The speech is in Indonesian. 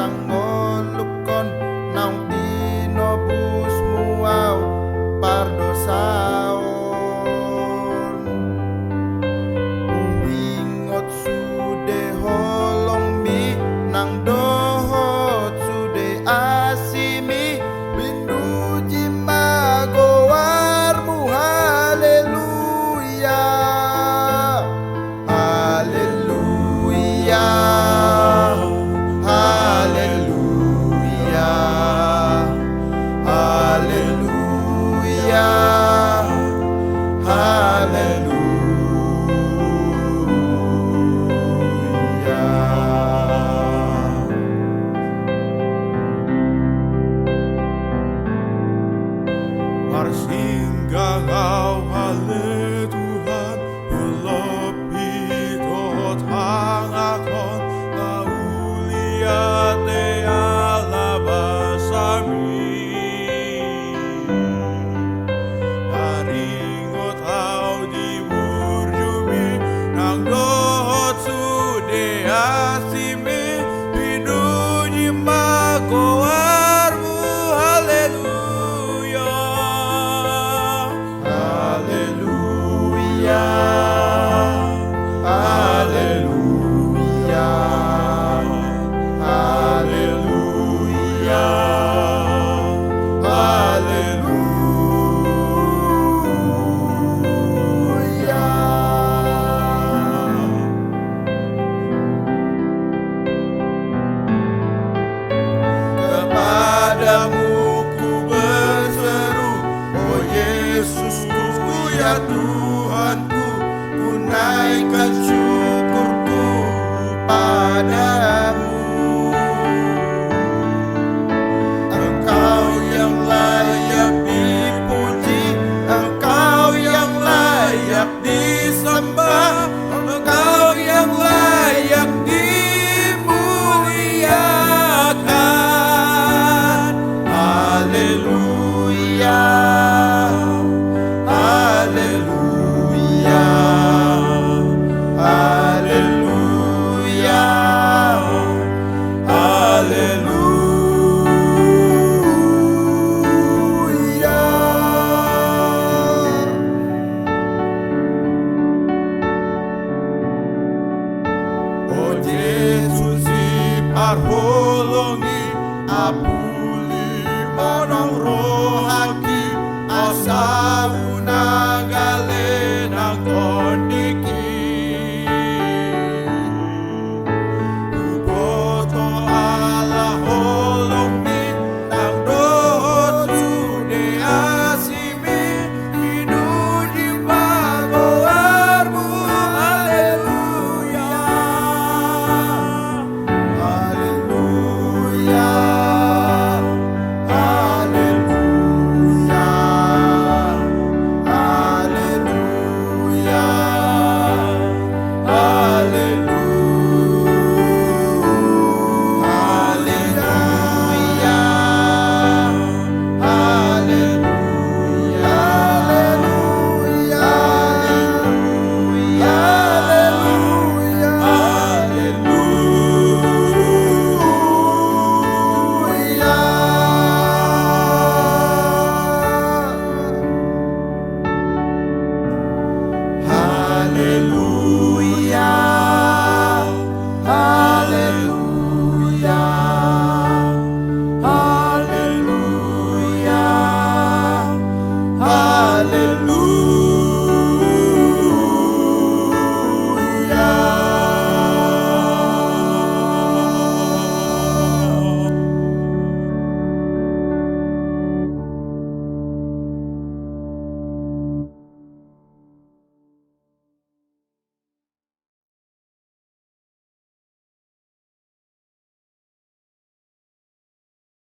sangolukon naung tinobus muau pardosaon uingot sude holong mi nang dohot sude asimi bindu jimago warmu haleluya haleluya haleluya haleluya Singgah kau hale Tuhan ulepi tot hangakon kauliat te ala basami haringot hau di burjumi nang dohot sude asimi bidunyi magoarmu haleluya. Haleluya, haleluya, haleluya. Kepadamu ku berseru, oh Yesusku ya Tuhanku, ku naikkan syukurku padamu. Engkau yang layak dipuji, Engkau yang layak disembah, Engkau yang layak dimuliakan. Haleluya, haleluya, haleluya, haleluya. Oh Yesus, parholongi aku